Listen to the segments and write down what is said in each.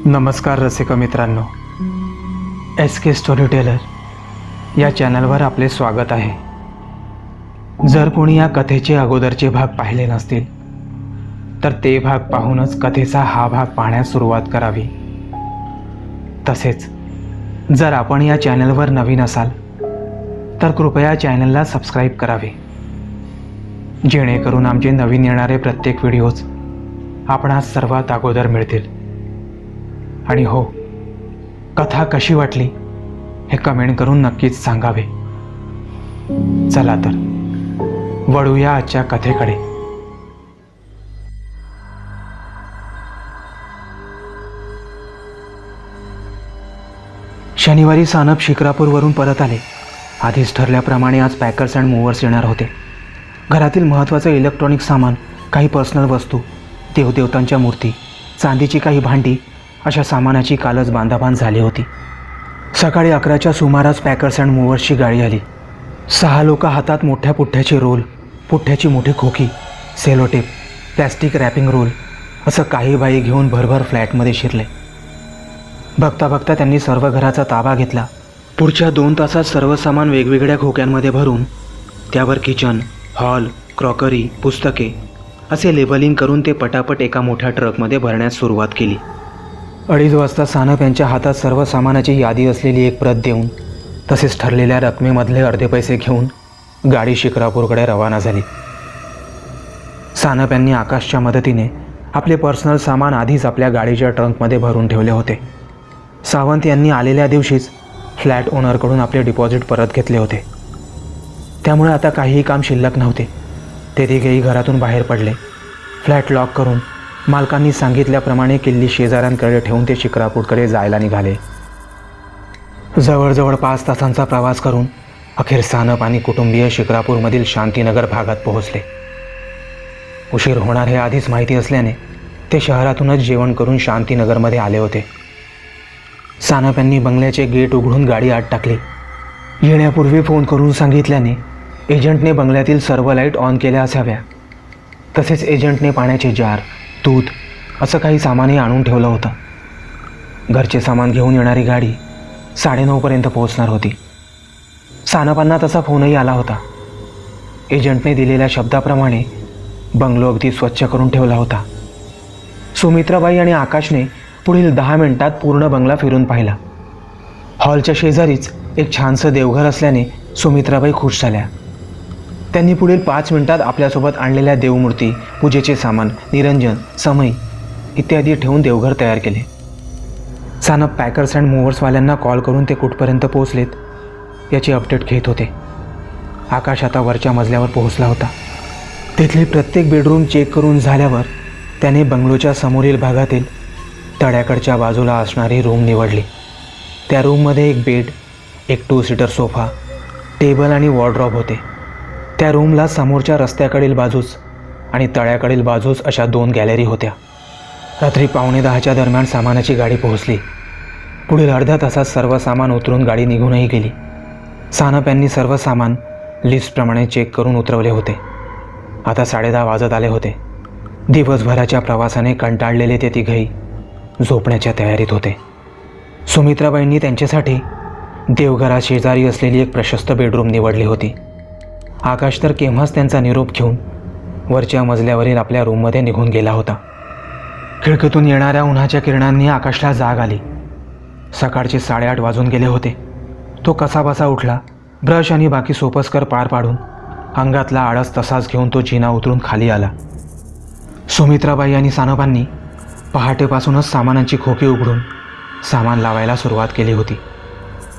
नमस्कार रसिक मित्रांनो, SK स्टोरी टेलर या चॅनलवर आपले स्वागत आहे. जर कोणी या कथेचे अगोदरचे भाग पाहिले नसतील तर ते भाग पाहूनच कथेचा हा भाग पाहण्यास सुरुवात करावी. तसेच जर आपण या चॅनलवर नवीन असाल तर कृपया चॅनलला सबस्क्राईब करावे, जेणेकरून आमचे नवीन येणारे प्रत्येक व्हिडिओज आपणास सर्वात अगोदर मिळतील. आणि हो, कथा कशी वाटली हे कमेंट करून नक्कीच सांगावे. चला तर वळूया आजच्या कथेकडे. शनिवारी सानप शिक्रापूरवरून परत आले. आधीच ठरल्याप्रमाणे आज पॅकर्स अँड मूव्हर्स येणार होते. घरातील महत्त्वाचं इलेक्ट्रॉनिक सामान, काही पर्सनल वस्तू, देवदेवतांच्या मूर्ती, चांदीची काही भांडी अशा सामानाची कालच बांधाबांध झाली होती. सकाळी 11च्या सुमारास पॅकर्स अँड मूव्हर्सची गाडी आली. 6 लोक हातात मोठ्या पुठ्ठ्याचे रोल, पुठ्ठ्याची मोठी खोकी, सेलोटेप, प्लॅस्टिक रॅपिंग रोल असं काही बाई घेऊन भरभर फ्लॅटमध्ये शिरले. बघता बघता त्यांनी सर्व घराचा ताबा घेतला. पुढच्या 2 तासात सर्व सामान वेगवेगळ्या खोक्यांमध्ये भरून त्यावर किचन, हॉल, क्रॉकरी, पुस्तके असे लेबलिंग करून ते पटापट एका मोठ्या ट्रकमध्ये भरण्यास सुरुवात केली. 2:30 वाजता सानप यांच्या हातात सर्व सामानाची यादी असलेली एक प्रत देऊन तसेच ठरलेल्या रकमेमधले अर्धे पैसे घेऊन गाडी शिक्रापूरकडे रवाना झाली. सानप यांनी आकाशच्या मदतीने आपले पर्सनल सामान आधीच आपल्या गाडीच्या ट्रंकमध्ये भरून ठेवले होते. सावंत यांनी आलेल्या दिवशीच फ्लॅट ओनरकडून आपले डिपॉझिट परत घेतले होते, त्यामुळे आता काहीही काम शिल्लक नव्हते. ते तिघेही घरातून बाहेर पडले. फ्लॅट लॉक करून मालकांनी सांगितल्याप्रमाणे किल्ली शेजाऱ्यांकडे ठेवून ते शिक्रापूरकडे जायला निघाले. जवळजवळ 5 तासांचा प्रवास करून अखेर सानप आणि कुटुंबीय शिक्रापूरमधील शांतीनगर भागात पोहोचले. उशीर होणार हे आधीच माहिती असल्याने ते शहरातूनच जेवण करून शांतीनगरमध्ये आले होते. सानप यांनी बंगल्याचे गेट उघडून गाडी आत टाकली. येण्यापूर्वी फोन करून सांगितल्याने एजंटने बंगल्यातील सर्व लाईट ऑन केल्या असाव्या. तसेच एजंटने पाण्याचे जार, दूध असं काही सामानही आणून ठेवलं होतं. घरचे सामान घेऊन येणारी गाडी 9:30पर्यंत पोहोचणार होती. सानपांना तसा फोनही आला होता. एजंटने दिलेल्या शब्दाप्रमाणे बंगलो अगदी स्वच्छ करून ठेवला होता. सुमित्राबाई आणि आकाशने पुढील 10 मिनिटात पूर्ण बंगला फिरून पाहिला. हॉलच्या शेजारीच एक छानसं देवघर असल्याने सुमित्राबाई खुश झाल्या. त्यांनी पुढील 5 मिनिटात आपल्यासोबत आणलेल्या देवमूर्ती, पूजेचे सामान, निरंजन, समई इत्यादी ठेवून देवघर तयार केले. सानप पॅकर्स अँड मूव्हर्सवाल्यांना कॉल करून ते कुठपर्यंत पोहोचलेत याची अपडेट घेत होते. आकाश आता वरच्या मजल्यावर पोहोचला होता. तिथले प्रत्येक बेडरूम चेक करून झाल्यावर त्याने बंगलोच्या समोरील भागातील तळ्याकडच्या बाजूला असणारी रूम निवडली. त्या रूममध्ये एक बेड, एक 2 सीटर सोफा, टेबल आणि वॉर्डरॉब होते. त्या रूमला समोरच्या रस्त्याकडील बाजूस आणि तळ्याकडील बाजूस अशा 2 गॅलरी होत्या. रात्री 9:45च्या दरम्यान सामानाची गाडी पोहोचली. पुढील अर्ध्या तासात सर्व सामान उतरून गाडी निघूनही गेली. सानप यांनी सर्व सामान लिस्टप्रमाणे चेक करून उतरवले होते. आता 10:30 वाजत आले होते. दिवसभराच्या प्रवासाने कंटाळलेले ते तिघेही झोपण्याच्या तयारीत होते. सुमित्राबाईंनी त्यांच्यासाठी देवघरात शेजारी असलेली एक प्रशस्त बेडरूम निवडली होती. आकाश तर केव्हाच त्यांचा निरोप घेऊन वरच्या मजल्यावरील आपल्या रूममध्ये निघून गेला होता. खिडकीतून येणाऱ्या उन्हाच्या किरणांनी आकाशला जाग आली. सकाळचे 8:30 वाजून गेले होते. तो कसाबसा उठला. ब्रश आणि बाकी सोपस्कर पार पाडून अंगातला आळस तसाच घेऊन तो जिना उतरून खाली आला. सुमित्राबाई आणि सानपांनी पहाटेपासूनच सामानांची खोकी उघडून सामान लावायला सुरुवात केली होती.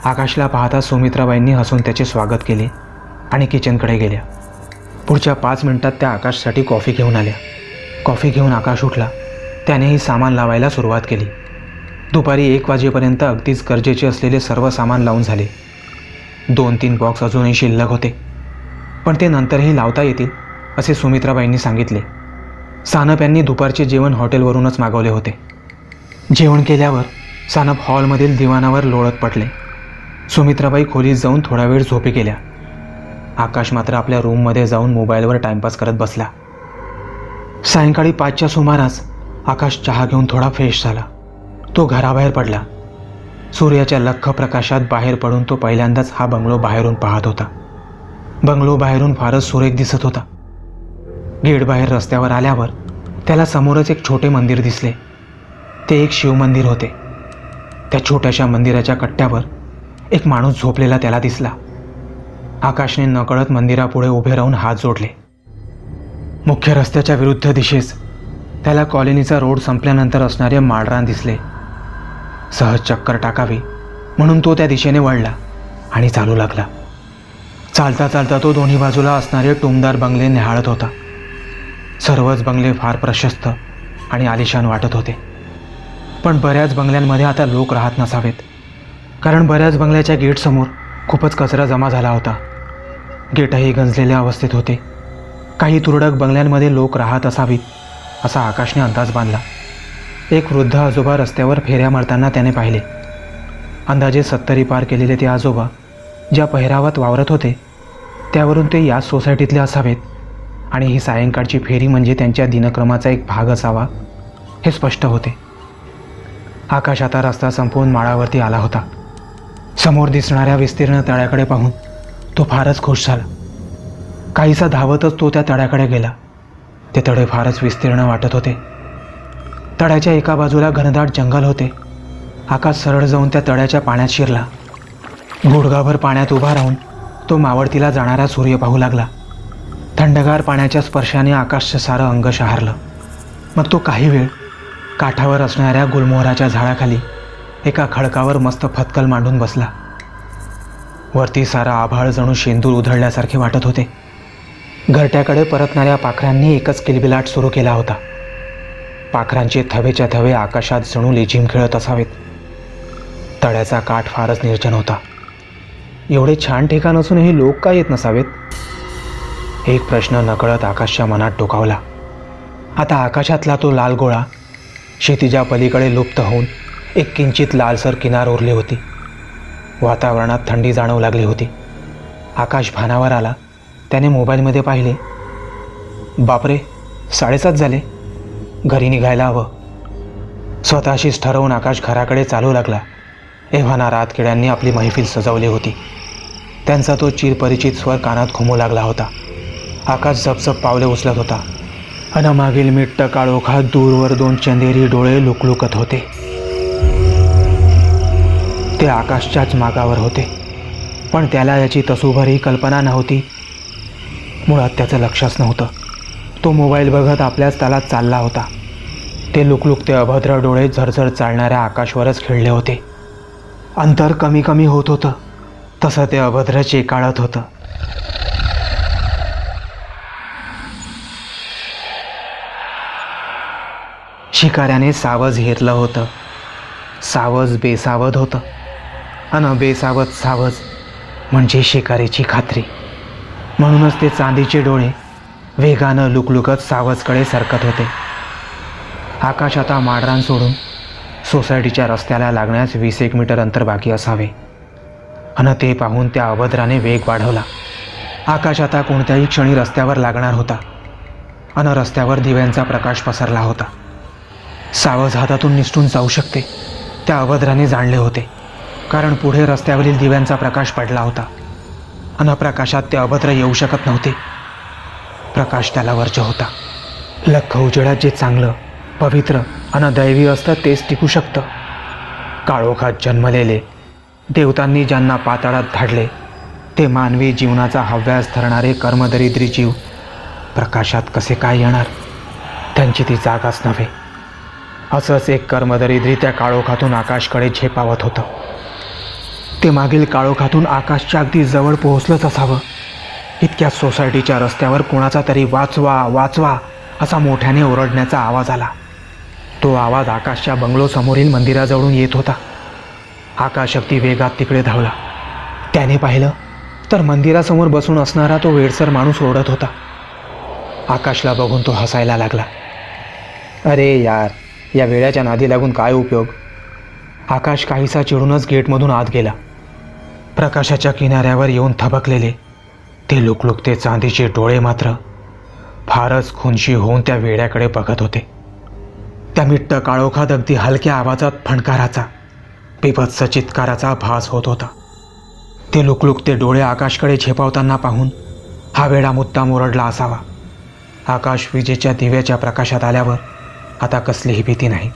आकाशला पाहता सुमित्राबाईंनी हसून त्याचे स्वागत केले आणि किचनकडे गेल्या. पुढच्या 5 मिनिटात त्या आकाशसाठी कॉफी घेऊन आल्या. कॉफी घेऊन आकाश उठला. त्यानेही सामान लावायला सुरुवात केली. दुपारी 1 वाजेपर्यंत अगदीच गरजेचे असलेले सर्व सामान लावून झाले. 2-3 बॉक्स अजूनही शिल्लक होते, पण ते नंतरही लावता येतील असे सुमित्राबाईंनी सांगितले. सानप यांनी दुपारचे जेवण हॉटेलवरूनच मागवले होते. जेवण केल्यावर सानप हॉलमधील दिवाणावर लोळत पडले. सुमित्राबाई खोलीत जाऊन थोडा वेळ झोपी गेल्या. आकाश मात्र आपल्या रूममध्ये जाऊन मोबाईलवर टाइमपास करत बसला. सायंकाळी 5च्या सुमारास आकाश चहा घेऊन थोडा फ्रेश झाला. तो घराबाहेर पडला. सूर्याच्या लख्ख प्रकाशात बाहेर पडून तो पहिल्यांदाच हा बंगलो बाहेरून पाहत होता. बंगलो बाहेरून फारच सुरेख दिसत होता. गेट बाहेर रस्त्यावर आल्यावर त्याला समोरच एक छोटे मंदिर दिसले. ते एक शिवमंदिर होते. त्या छोट्याशा मंदिराच्या कट्ट्यावर एक माणूस झोपलेला त्याला दिसला. आकाशने नकळत मंदिरापुढे उभे राहून हात जोडले. मुख्य रस्त्याच्या विरुद्ध दिशेस त्याला कॉलनीचा रोड संपल्यानंतर असणारे माळरान दिसले. सहज चक्कर टाकावी म्हणून तो त्या दिशेने वळला आणि चालू लागला. चालता चालता तो दोन्ही बाजूला असणारे टुमदार बंगले निहाळत होता. सर्वच बंगले फार प्रशस्त आणि आलिशान वाटत होते, पण बऱ्याच बंगल्यांमध्ये आता लोक राहत नसावेत, कारण बऱ्याच बंगल्याच्या गेटसमोर खूपच कचरा जमा झाला होता. गेटही गंजलेल्या अवस्थेत होते. काही तुरळक बंगल्यांमध्ये लोक राहत असावीत असा आकाशने अंदाज बांधला. एक वृद्ध आजोबा रस्त्यावर फेऱ्या मारताना त्याने पाहिले. अंदाजे 70 पार केलेले ते आजोबा ज्या पहिरावात वावरत होते त्यावरून ते याच सोसायटीतले असावेत आणि ही सायंकाळची फेरी म्हणजे त्यांच्या दिनक्रमाचा एक भाग असावा हे स्पष्ट होते. आकाश आता रस्ता संपवून माळावरती आला होता. समोर दिसणाऱ्या विस्तीर्ण तळ्याकडे पाहून तो फारच खुश झाला. काहीसा धावतच तो त्या तळ्याकडे गेला. ते तळे फारच विस्तीर्ण वाटत होते. तळ्याच्या एका बाजूला घनदाट जंगल होते. आकाश सरळ जाऊन त्या तळ्याच्या पाण्यात शिरला. गुडघाभर पाण्यात उभा राहून तो मावळतीला जाणारा सूर्य पाहू लागला. थंडगार पाण्याच्या स्पर्शाने आकाशचं सारं अंग शहारलं. मग तो काही वेळ काठावर असणाऱ्या गुलमोहराच्या झाडाखाली एका खडकावर मस्त फतकल मांडून बसला. वरती सारा आभाळ जणू शेंदूर उधळल्यासारखे वाटत होते. घरट्याकडे परतणाऱ्या पाखरांनी एकच किलबिलाट सुरू केला होता. पाखरांचे थवेच्या थवे आकाशात जणू लेझीम खेळत असावेत. तळ्याचा काठ फारच निर्जन होता. एवढे छान ठिकाण असूनही लोक का येत नसावेत? एक प्रश्न नकळत आकाशच्या मनात डोकावला. आता आकाशातला तो लाल गोळा क्षितिजा पलीकडे लुप्त होऊन एक किंचित लालसर किनार उरली होती. वातावरणात थंडी जाणवू लागली होती. आकाश भानावर आला. त्याने मोबाईलमध्ये पाहिले. बापरे, 7:30 झाले. घरी निघायला हवं. स्वतःशीच ठरवून आकाश घराकडे चालू लागला. एव्हाना रातकिड्यांनी आपली मैफिल सजवली होती. त्यांचा तो चिरपरिचित स्वर कानात घुमू लागला होता. आकाश झपझप पावले उचलत होता. अन मागील मिट्ट काळोखात दूरवर 2 चंदेरी डोळे लुकलुकत होते. ते आकाशच्याच मागावर होते, पण त्याला याची तसूभरही कल्पना नव्हती. मुळात त्याचं लक्षच नव्हतं. तो मोबाईल बघत आपल्याच तालात चालला होता. ते लुकलुकते अभद्र डोळे झरझर चालणाऱ्या आकाशवरच खिळले होते. अंतर कमी कमी होत होतं, तसं ते अभद्र चेकाळत होतं. शिकाऱ्याने सावज घेतलं होतं. सावज बेसावध होतं, अन बेसावध सावज म्हणजे शिकारीची खात्री. म्हणूनच ते चांदीचे डोळे वेगानं लुकलुकत सावजकडे सरकत होते. आकाश आता माळरान सोडून सोसायटीच्या रस्त्याला लागण्यास 20 मीटर अंतर बाकी असावे. अन ते पाहून त्या अभद्राने वेग वाढवला. आकाश आता कोणत्याही क्षणी रस्त्यावर लागणार होता. अन रस्त्यावर दिव्यांचा प्रकाश पसरला होता. सावज हातातून निसटून जाऊ शकते त्या अभद्राने जाणले होते, कारण पुढे रस्त्यावरील दिव्यांचा प्रकाश पडला होता. अन प्रकाशात ते अभद्र येऊ शकत नव्हते. प्रकाश त्याला वर्ज्य होता. लख्ख उजेडात जे चांगलं, पवित्र अन दैवी असतं तेच टिकू शकतं. काळोखात जन्मलेले, देवतांनी ज्यांना पाताळात धाडले, ते मानवी जीवनाचा हव्यास ठरणारे कर्मदरिद्री जीव प्रकाशात कसे काय येणार? त्यांची ती जागाच नव्हे. असंच एक कर्मदरिद्री त्या काळोखातून आकाशकडे झेपावत होतं. ते मागील काळोखातून आकाशच्या अगदी जवळ पोहोचलंच असावं. इतक्या सोसायटीच्या रस्त्यावर कोणाचा तरी वाचवा वाचवा असा मोठ्याने ओरडण्याचा आवाज आला. तो आवाज आकाशच्या बंगलो समोरील मंदिराजवळून येत होता. आकाश अगदी वेगात तिकडे धावला. त्याने पाहिलं तर मंदिरासमोर बसून असणारा तो वेडसर माणूस ओरडत होता. आकाशला बघून तो हसायला लागला. अरे यार, या वेड्याच्या नादी लागून काय उपयोग. आकाश काहीसा चिडूनच गेटमधून आत गेला. प्रकाशाच्या किनाऱ्यावर येऊन थबकलेले ते लुकलुकते चांदीचे डोळे मात्र फारच खुनशी होऊन त्या वेड्याकडे बघत होते. त्या मिट्ट काळोखात अगदी हलक्या आवाजात फणकाराचा, बीभत्स चित्काराचा भास होत होता. ते लुकलुकते डोळे आकाशकडे झेपावताना पाहून हा वेडा मुद्दाम ओरडला असावा. आकाश विजेच्या दिव्याच्या प्रकाशात आल्यावर आता कसलीही भीती नाही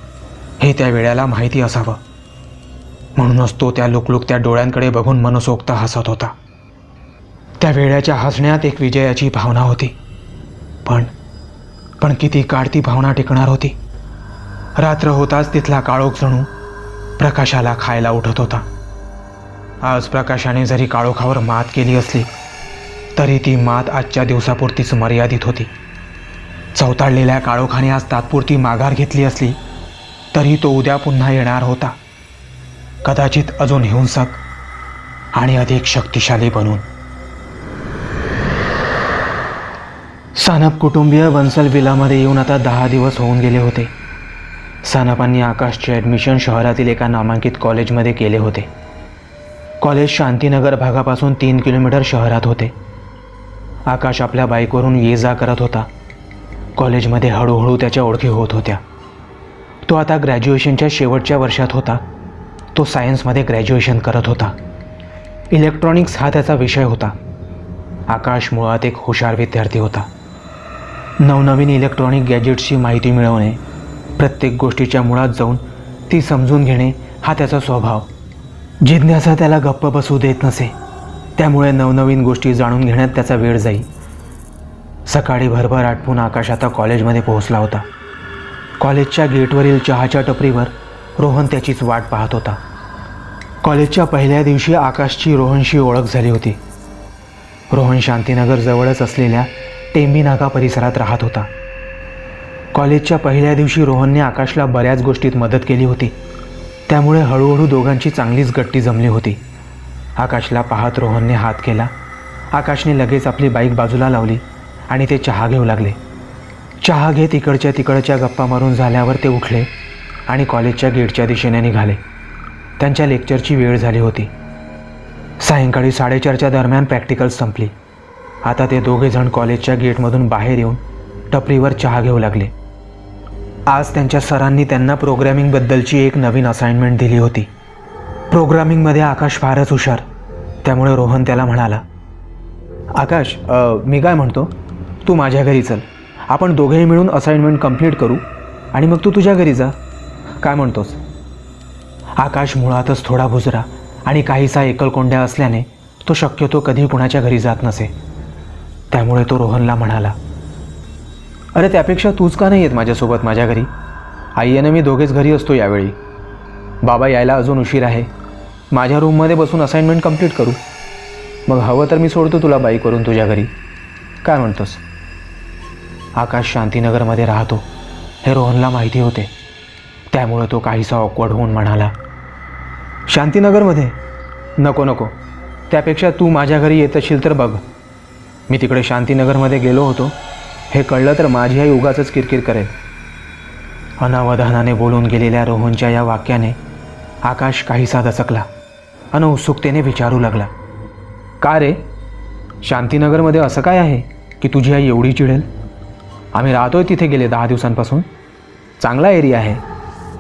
हे त्या वेड्याला माहिती असावं. म्हणूनच तो त्या लुकलुकत्या डोळ्यांकडे बघून मनसोक्त हसत होता. त्या वेड्याच्या हसण्यात एक विजयाची भावना होती. पण किती काळ ती भावना टिकणार होती. रात्र होताच तिथला काळोख जणू प्रकाशाला खायला उठत होता. आज प्रकाशाने जरी काळोखावर मात केली असली तरी ती मात आजच्या दिवसापुरतीच मर्यादित होती. चवताळलेल्या काळोखाने आज तात्पुरती माघार घेतली असली तरी तो उद्या पुन्हा येणार होता, कदाचित अजून हिंसक आणि अधिक शक्तिशाली बनून. सानप कुटुंबीय बन्सल विलामध्ये येऊन आता 10 दिवस होऊन गेले होते. सानपांनी आकाशचे ॲडमिशन शहरातील एका नामांकित कॉलेजमध्ये केले होते. कॉलेज शांतीनगर भागापासून 3 किलोमीटर शहरात होते. आकाश आपल्या बाईकवरून ये जा करत होता. कॉलेजमध्ये हळूहळू त्याच्या ओळखी होत होत्या. तो आता ग्रॅज्युएशनच्या शेवटच्या वर्षात होता. तो सायन्समध्ये ग्रॅज्युएशन करत होता. इलेक्ट्रॉनिक्स हा त्याचा विषय होता. आकाश मुळात एक हुशार विद्यार्थी होता. नवनवीन इलेक्ट्रॉनिक गॅजेट्सची माहिती मिळवणे, प्रत्येक गोष्टीच्या मुळात जाऊन ती समजून घेणे हा त्याचा स्वभाव. जिज्ञासा त्याला गप्प बसू देत नसे. त्यामुळे नवनवीन गोष्टी जाणून घेण्यात त्याचा वेळ जाई. सकाळी भरभर आटपून आकाश आता कॉलेजमध्ये पोहोचला होता. कॉलेजच्या गेटवरील चहाच्या टपरीवर रोहन त्याचीच वाट पाहत होता. कॉलेजच्या पहिल्या दिवशी आकाशची रोहनशी ओळख झाली होती. रोहन शांतीनगर जवळच असलेल्या टेंबी नाका परिसरात राहत होता. कॉलेजच्या पहिल्या दिवशी रोहनने आकाशला बऱ्याच गोष्टीत मदत केली होती. त्यामुळे हळूहळू दोघांची चांगलीच गट्टी जमली होती. आकाशला पाहत रोहनने हात केला. आकाशने लगेच आपली बाईक बाजूला लावली आणि ते चहा घेऊ लागले. चहा घेत इकडच्या तिकडच्या गप्पा मारून झाल्यावर ते उठले आणि कॉलेजच्या गेटच्या दिशेने निघाले. त्यांच्या लेक्चरची वेळ झाली होती. सायंकाळी 4:30च्या दरम्यान प्रॅक्टिकल संपली. आता ते दोघेजण कॉलेजच्या गेटमधून बाहेर येऊन टपरीवर चहा घेऊ लागले. आज त्यांच्या सरांनी त्यांना प्रोग्रॅमिंगबद्दलची एक नवीन असाइनमेंट दिली होती. प्रोग्रामिंगमध्ये आकाश फारच हुशार. त्यामुळे रोहन त्याला म्हणाला, आकाश, मी काय म्हणतो, तू माझ्या घरी चल. आपण दोघेही मिळून असाइनमेंट कंप्लीट करू आणि मग तू तुझ्या घरी जा. काय म्हणतोस? आकाश मुळातच थोडा बुजरा आणि काहीसा एकलकोंड्या असल्याने तो शक्यतो कधी कुणाच्या घरी जात नसे. त्यामुळे तो रोहनला म्हणाला, अरे त्यापेक्षा तूच का नाही येत माझ्यासोबत माझ्या घरी? आई आणि मी दोघेच घरी असतो यावेळी. बाबा यायला अजून उशीर आहे. माझ्या रूममध्ये बसून असाइनमेंट कंप्लीट करू. मग हवं तर मी सोडतो तुला बाईकवरून तुझ्या घरी. काय म्हणतोस? आकाश शांतीनगरमध्ये राहतो हे रोहनला माहिती होते. त्यामुळे तो काहीसा ऑकवर्ड होऊन म्हणाला, शांतीनगरमध्ये? नको. त्यापेक्षा तू माझ्या घरी येत असशील तर बघ. मी तिकडे शांतीनगरमध्ये गेलो होतो हे कळलं तर माझी आई उगाचच किरकिर करेल. अनावधानाने बोलून गेलेल्या रोहनच्या या वाक्याने आकाश काहीसा दचकला आणि उत्सुकतेने विचारू लागला, का रे? शांतीनगरमध्ये असं काय आहे की तुझी आई एवढी चिडेल? आम्ही राहतोय तिथे गेले 10 दिवसांपासून. चांगला एरिया आहे,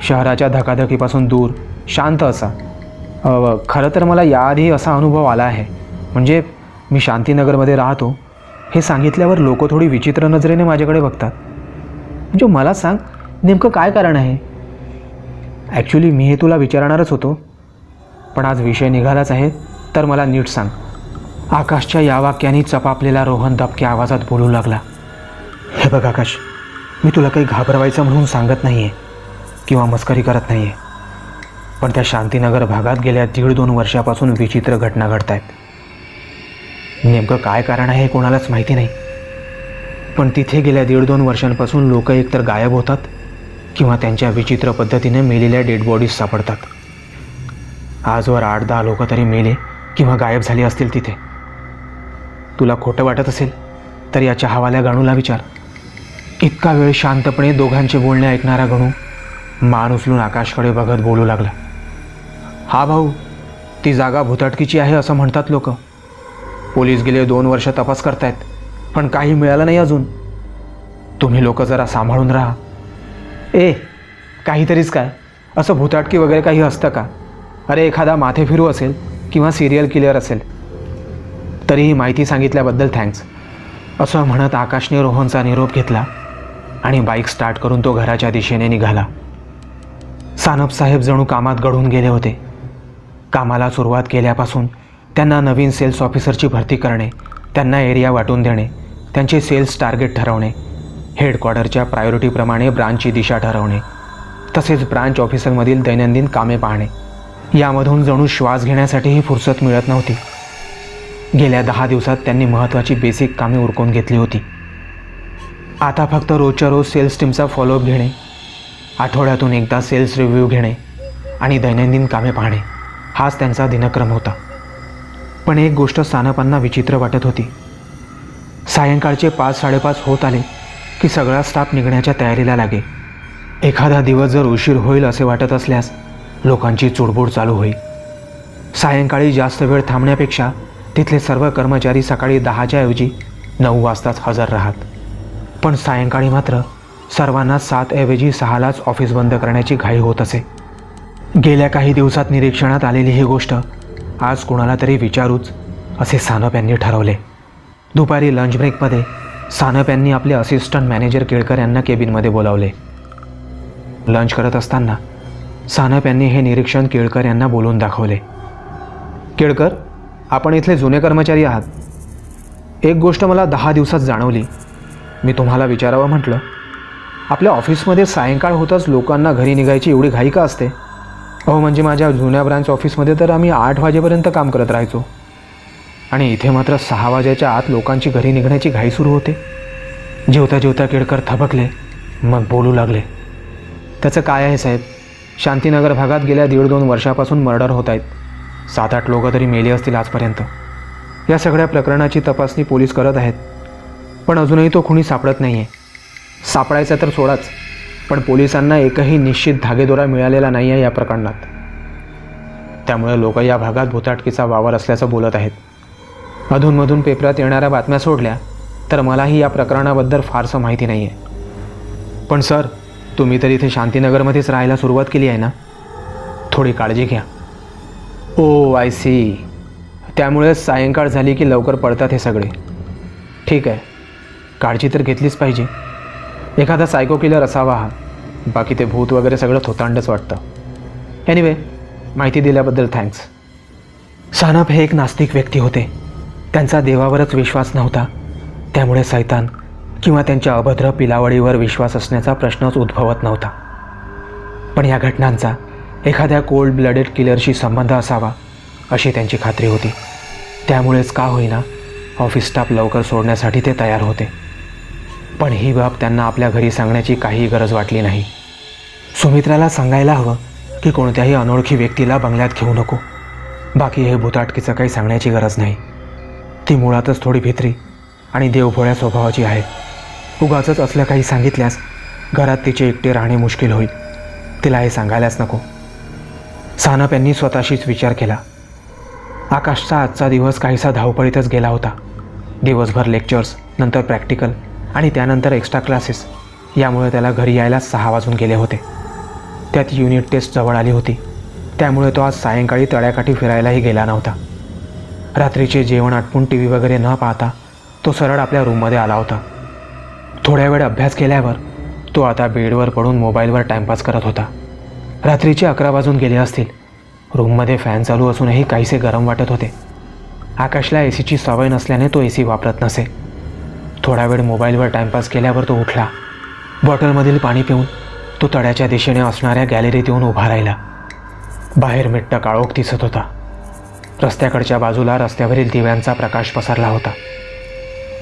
शहराच्या धकाधकीपासून दूर, शांत असा. खरं तर मला याआधी असा अनुभव आला आहे. म्हणजे मी शांतीनगरमध्ये राहतो हे सांगितल्यावर लोक थोडी विचित्र नजरेने माझ्याकडे बघतात. म्हणजे मला सांग, नेमकं काय कारण आहे? ॲक्च्युली मी हे तुला विचारणारच होतो, पण आज विषय निघालाच आहे तर मला नीट सांग. आकाशच्या या वाक्याने चपापलेला रोहन दबक्या आवाजात बोलू लागला, हे बघ आकाश, मी तुला काही घाबरवायचं म्हणून सांगत नाही आहे किंवा मस्करी करत नाही आहे. पण त्या शांतीनगर भागात गेल्या 1.5-2 वर्षापासून विचित्र घटना घडत आहेत. नेमकं काय कारण आहे हे कोणालाच माहिती नाही. पण तिथे गेल्या 1.5-2 वर्षांपासून लोक एकतर गायब होतात किंवा त्यांच्या विचित्र पद्धतीने मेलेल्या डेड बॉडीज सापडतात. आजवर 8-10 लोक तरी मेले किंवा गायब झाली असतील तिथे. तुला खोटं वाटत असेल तर या चहावाल्या गणूला विचार. इतका वेळ शांतपणे दोघांचे बोलणे ऐकणारा गणू मान उचलून आकाशकडे बघत बोलू लागला. हा भाऊ, ती जागा भुताटकीची आहे असं म्हणतात लोक. पोलीस गेले 2 वर्ष तपास करतायत, पण काही मिळालं नाही अजून. तुम्ही लोक जरा सांभाळून राहा. काहीतरीच काय, असं भुताटकी वगैरे काही असतं का? अरे एखादा माथे फिरू असेल किंवा सिरियल किलर असेल. तरीही माहिती सांगितल्याबद्दल थँक्स, असं म्हणत आकाशने रोहनचा निरोप घेतला आणि बाईक स्टार्ट करून तो घराच्या दिशेने निघाला. सानपसाहेब जणू कामात गढून गेले होते. कामाला सुरुवात केल्यापासून त्यांना नवीन सेल्स ऑफिसरची भरती करणे, त्यांना एरिया वाटून देणे, त्यांचे सेल्स टार्गेट ठरवणे, हेडक्वार्टरच्या प्रायोरिटीप्रमाणे ब्रांचची दिशा ठरवणे, तसेच ब्रांच ऑफिसरमधील दैनंदिन कामे पाहणे, यामधून जणू श्वास घेण्यासाठीही फुरसत मिळत नव्हती. गेल्या 10 दिवसात त्यांनी महत्त्वाची बेसिक कामे उरकून घेतली होती. आता फक्त रोजच्या रोज सेल्स टीमचा फॉलोअप घेणे, आठवड्यातून एकदा सेल्स रिव्ह्यू घेणे आणि दैनंदिन कामे पाहणे हाच त्यांचा दिनक्रम होता. पण एक गोष्ट सानपांना विचित्र वाटत होती. सायंकाळचे 5-5:30 होत आले की सगळा स्टाफ निघण्याच्या तयारीला लागे. एखादा दिवस जर उशीर होईल असे वाटत असल्यास लोकांची चुडबुड चालू होईल. सायंकाळी जास्त वेळ थांबण्यापेक्षा तिथले सर्व कर्मचारी सकाळी 10च्या ऐवजी 9 वाजताच हजर राहत. पण सायंकाळी मात्र सर्वांना 7 ऐवजी 6लाच ऑफिस बंद करण्याची घाई होत असे. गेल्या काही दिवसात निरीक्षणात आलेली ही गोष्ट आज कोणाला तरी विचारूच असे सानप यांनी ठरवले. दुपारी लंच ब्रेकमध्ये सानप यांनी आपले असिस्टंट मॅनेजर केळकर यांना केबिनमध्ये बोलावले. लंच करत असताना सानप यांनी हे निरीक्षण केळकर यांना बोलून दाखवले. केळकर, आपण इथले जुने कर्मचारी आहात. एक गोष्ट मला 10 दिवसात जाणवली. मी तुम्हाला विचारावं म्हटलं, आपल्या ऑफिसमध्ये सायंकाळ होताच लोकांना घरी निघायची एवढी घाई का असते? अहो, म्हणजे माझ्या जुन्या ब्रांच ऑफिसमध्ये तर आम्ही 8 वाजेपर्यंत काम करत राहायचो आणि इथे मात्र 6 वाजेच्या आत लोकांची घरी निघण्याची घाई सुरू होते. जेवता जेवता केळकर थबकले, मग बोलू लागले. त्याचं काय आहे साहेब, शांतीनगर भागात गेल्या 1.5-2 वर्षापासून मर्डर होत आहेत. 7-8 लोक तरी मेली असतील आजपर्यंत. या सगळ्या प्रकरणाची तपासणी पोलीस करत आहेत, पण अजूनही तो खुनी सापडत नाही आहे. सापडायचा तर सोडाच, पण पोलिसांना एकही निश्चित धागेदोरा मिळालेला नाही आहे या प्रकरणात. त्यामुळे लोक या भागात भुताटकीचा वावर असल्याचं बोलत आहेत. अधूनमधून पेपरात येणाऱ्या बातम्या सोडल्या तर मलाही या प्रकरणाबद्दल फारसं माहिती नाही आहे. पण सर, तुम्ही तर इथे शांतीनगरमध्येच राहायला सुरुवात केली आहे ना, थोडी काळजी घ्या. ओ आय सी, त्यामुळेच सायंकाळ झाली की लवकर पडतात हे सगळे. ठीक आहे, काळजी तर घेतलीच पाहिजे. एखादा सायको किलर असावा हा, बाकी ते भूत वगैरे सगळं थोतांडच वाटतं. एनिवे, माहिती दिल्याबद्दल थँक्स. सानप हे एक नास्तिक व्यक्ती होते. त्यांचा देवावरच विश्वास नव्हता, त्यामुळे सैतान किंवा त्यांच्या अभद्र पिलावळीवर विश्वास असण्याचा प्रश्नच उद्भवत नव्हता. पण या घटनांचा एखाद्या कोल्ड ब्लडेड किलरशी संबंध असावा अशी त्यांची खात्री होती. त्यामुळेच का होईना ऑफिस स्टाफ लवकर सोडण्यासाठी ते तयार होते. पण ही बाब त्यांना आपल्या घरी सांगण्याची काहीही गरज वाटली नाही. सुमित्राला सांगायला हवं की कोणत्याही अनोळखी व्यक्तीला बंगल्यात घेऊ नको. बाकी हे भुताटकीचं काही सांगण्याची गरज नाही. ती मुळातच थोडी भित्री आणि देवभोळ्या स्वभावाची आहे. उगाचच असलं काही सांगितल्यास घरात तिचे एकटे राहणे मुश्किल होईल. तिला हे सांगायलाच नको. सानप यांनी स्वतःशीच विचार केला. आकाशचा आजचा दिवस काहीसा धावपळीतच गेला होता. दिवसभर लेक्चर्स, नंतर प्रॅक्टिकल आणि त्यानंतर एक्स्ट्रा क्लासेस, यामुळे त्याला घरी यायला 6 वाजून गेले होते. त्यात युनिट टेस्ट जवळ आली होती, त्यामुळे तो आज सायंकाळी तळ्याकाठी फिरायलाही गेला नव्हता. रात्रीचे जेवण आटपून टी व्ही वगैरे न पाहता तो सरळ आपल्या रूममध्ये आला होता. थोड्या वेळ अभ्यास केल्यावर तो आता बेडवर पडून मोबाईलवर टाईमपास करत होता. रात्रीचे 11 वाजून गेले असतील. रूममध्ये फॅन चालू असूनही काहीसे गरम वाटत होते. आकाशला एसीची सवय नसल्याने तो एसी वापरत नसे. थोडा वेळ मोबाईलवर टाईमपास केल्यावर तो उठला. बॉटलमधील पाणी पिऊन तो तळ्याच्या दिशेने असणाऱ्या गॅलरीत येऊन उभा राहिला. बाहेर मिट्ट काळोख दिसत होता. रस्त्याकडच्या बाजूला रस्त्यावरील दिव्यांचा प्रकाश पसरला होता.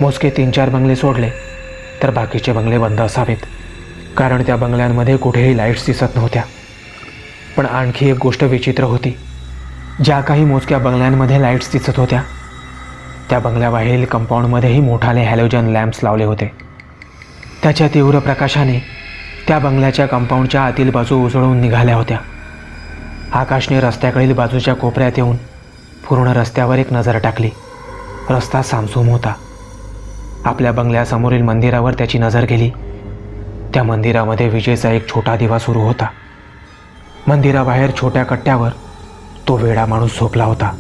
मोजके 3-4 बंगले सोडले तर बाकीचे बंगले बंद असावेत, कारण त्या बंगल्यांमध्ये कुठेही लाईट्स दिसत नव्हत्या. पण आणखी एक गोष्ट विचित्र होती. ज्या काही मोजक्या बंगल्यांमध्ये लाईट्स दिसत होत्या, त्या बंगल्याबाहेरील कंपाऊंडमध्येही मोठाले हॅलोजन लॅम्प्स लावले होते. त्याच्या तीव्र प्रकाशाने त्या बंगल्याच्या कंपाऊंडच्या आतील बाजू उजळून निघाल्या होत्या. आकाशने रस्त्याकडील बाजूच्या कोपऱ्यात येऊन पूर्ण रस्त्यावर एक नजर टाकली. रस्ता सामसूम होता. आपल्या बंगल्यासमोरील मंदिरावर त्याची नजर गेली. त्या मंदिरामध्ये विजेचा एक छोटा दिवा सुरू होता. मंदिराबाहेर छोट्या कट्ट्यावर तो वेडा माणूस झोपला होता.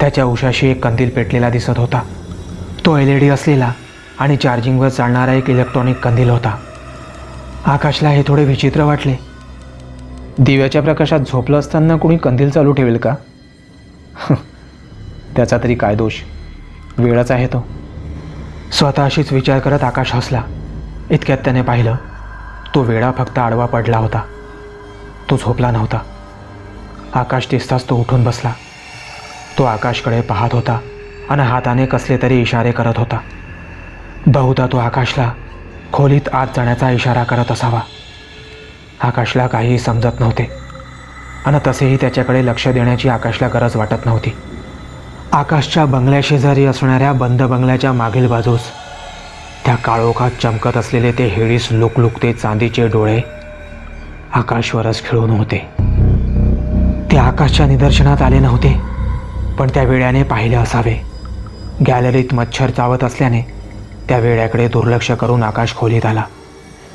त्याच्या उशाशी एक कंदील पेटलेला दिसत होता. तो LED असलेला आणि चार्जिंगवर चालणारा एक इलेक्ट्रॉनिक कंदील होता. आकाशला हे थोडे विचित्र वाटले. दिव्याच्या प्रकाशात झोपलं असताना कोणी कंदील चालू ठेवेल का? त्याचा तरी काय दोष, वेळच आहे तो. स्वतःशीच विचार करत आकाश हसला. इतक्यात त्याने पाहिलं, तो वेडा फक्त आडवा पडला होता. तो झोपला नव्हता. आकाश दिसताच तो उठून बसला. तो आकाशकडे पाहत होता आणि हाताने कसले तरी इशारे करत होता. बहुधा तो आकाशला खोलीत आत जाण्याचा इशारा करत असावा. आकाशला काहीही समजत नव्हते आणि तसेही त्याच्याकडे लक्ष देण्याची आकाशला गरज वाटत नव्हती. आकाशच्या बंगल्याशेजारी असणाऱ्या बंद बंगल्याच्या मागील बाजूस त्या काळोखात चमकत असलेले ते हेडीस लुकलुकते चांदीचे डोळे आकाशवरच खिळून होते. ते आकाशच्या निदर्शनात आले नव्हते, पण त्या वेड्याने पाहिले असावे. गॅलरीत मच्छर चावत असल्याने त्या वेड्याकडे दुर्लक्ष करून आकाश खोलीत आला.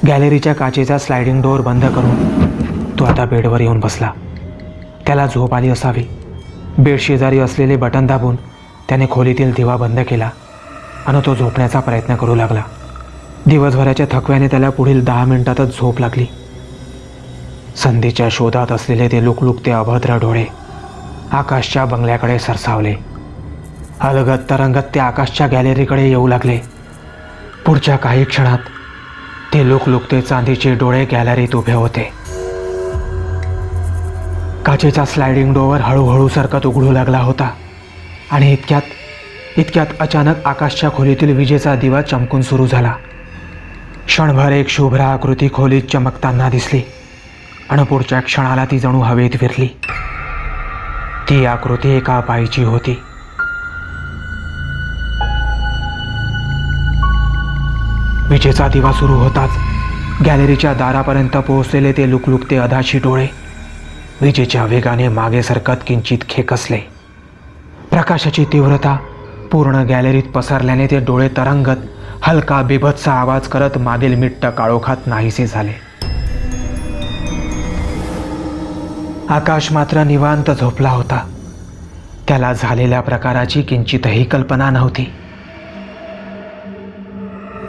गॅलरीच्या काचेचा स्लायडिंग डोअर बंद करून तो आता बेडवर येऊन बसला. त्याला झोप आली असावी. बेडशेजारी असलेले बटन दाबून त्याने खोलीतील दिवा बंद केला आणि तो झोपण्याचा प्रयत्न करू लागला. दिवसभराच्या थकव्याने त्याला पुढील 10 मिनिटातच झोप लागली. संधीच्या शोधात असलेले ते लुकलुकते अभद्र डोळे आकाशच्या बंगल्याकडे सरसावले. अलगद तरंगत ते आकाशच्या गॅलरीकडे येऊ लागले. पुढच्या काही क्षणात ते लुकलुकते चांदीचे डोळे गॅलरीत उभे होते. काचेचा स्लायडिंग डोअर हळूहळू सरकत उघडू लागला होता आणि इतक्यात अचानक आकाशच्या खोलीतील विजेचा दिवा चमकून सुरू झाला. क्षणभर एक शुभ्र आकृती खोलीत चमकताना दिसली आणि पुढच्या क्षणाला ती जणू हवेत विरली. ती आकृती एका बाईची होती. विजेचा दिवा सुरू होताच गॅलरीच्या दारापर्यंत पोहोचलेले ते लुकलुकते अधाशी डोळे विजेच्या वेगाने मागे सरकत किंचित खेकसले. प्रकाशाची तीव्रता पूर्ण गॅलरीत पसरल्याने ते डोळे तरंगत हलका बिभत्स आवाज करत मागील मिट्ट काळोखात नाहीसे झाले. आकाश मात्र निवांत झोपला होता. त्याला झालेल्या प्रकाराची किंचितही कल्पना नव्हती.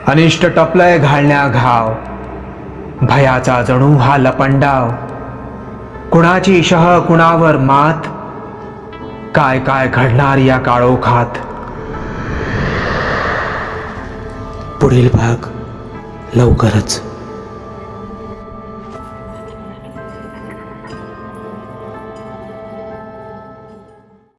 अनिष्ट टपलय घालण्या घाव, भयाचा जणू हा लपंडाव. कुणाची शह कुणावर मात, काय काय घडणार या काळोखात. पुढील भाग लवकरच.